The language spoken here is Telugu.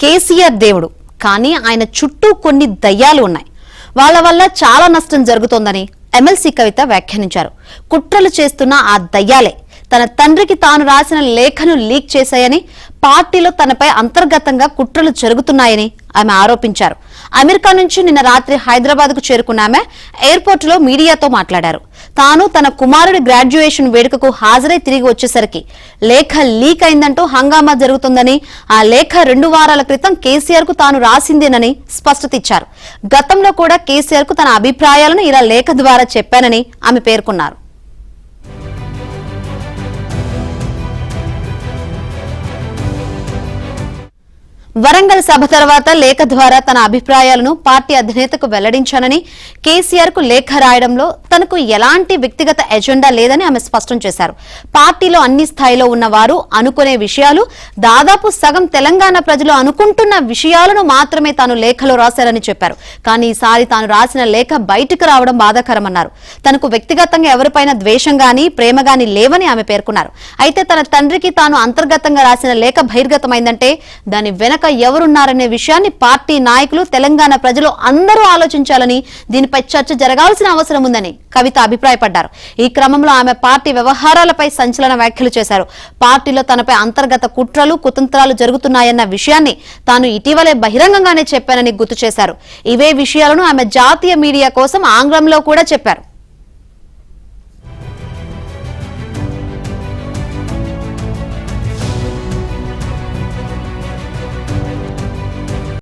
కేసీఆర్ దేవుడు, కానీ ఆయన చుట్టూ కొన్ని దయ్యాలు ఉన్నాయి. వాళ్ళ వల్ల చాలా నష్టం జరుగుతోందని ఎమ్మెల్సీ కవిత వ్యాఖ్యానించారు. కుట్రలు చేస్తున్న ఆ దయ్యాలే తన తండ్రికి తాను రాసిన లేఖను లీక్ చేశాయని, పార్టీలో తనపై అంతర్గతంగా కుట్రలు జరుగుతున్నాయని ఆమె ఆరోపించారు. అమెరికా నుంచి నిన్న రాత్రి హైదరాబాద్ కు చేరుకున్న ఆమె ఎయిర్పోర్ట్ లో మీడియాతో మాట్లాడారు. తాను తన కుమారుడి గ్రాడ్యుయేషన్ వేడుకకు హాజరై తిరిగి వచ్చేసరికి లేఖ లీక్ అయిందంటూ హంగామా జరుగుతుందని, ఆ లేఖ 2 వారాల క్రితం కేసీఆర్ కు తాను రాసిందేనని స్పష్టత ఇచ్చారు. గతంలో కూడా కేసీఆర్ కు తన అభిప్రాయాలను ఇలా లేఖ ద్వారా చెప్పానని ఆమె పేర్కొన్నారు. వరంగల్ సభ తర్వాత లేఖ ద్వారా తన అభిప్రాయాలను పార్టీ అధినేతకు వెల్లడించానని, కేసీఆర్ కు లేఖ రాయడంలో తనకు ఎలాంటి వ్యక్తిగత ఎజెండా లేదని ఆమె స్పష్టం చేశారు. పార్టీలో అన్ని స్థాయిలో ఉన్నవారు అనుకునే విషయాలు, దాదాపు సగం తెలంగాణ ప్రజలు అనుకుంటున్న విషయాలను మాత్రమే తాను లేఖలో రాశారని చెప్పారు. కానీ ఈసారి తాను రాసిన లేఖ బయటకు రావడం బాధాకరమన్నారు. తనకు వ్యక్తిగతంగా ఎవరిపైన ద్వేషం గాని ప్రేమ గాని లేవని ఆమె పేర్కొన్నారు. అయితే తన తండ్రికి తాను అంతర్గతంగా రాసిన లేఖ బహిర్గతమైందంటే దాని వెనక ఎవరున్నారనే విషయాన్ని పార్టీ నాయకులు, తెలంగాణ ప్రజలు అందరూ ఆలోచించాలని, దీనిపై చర్చ జరగాల్సిన అవసరం ఉందని కవిత అభిప్రాయపడ్డారు. ఈ క్రమంలో ఆమె పార్టీ వ్యవహారాలపై సంచలన వ్యాఖ్యలు చేశారు. పార్టీలో తనపై అంతర్గత కుట్రలు, కుతంత్రాలు జరుగుతున్నాయన్న విషయాన్ని తాను ఇటీవలే బహిరంగంగానే చెప్పానని గుర్తు చేశారు. ఇవే విషయాలను ఆమె జాతీయ మీడియా కోసం ఆంగ్లంలో కూడా చెప్పారు.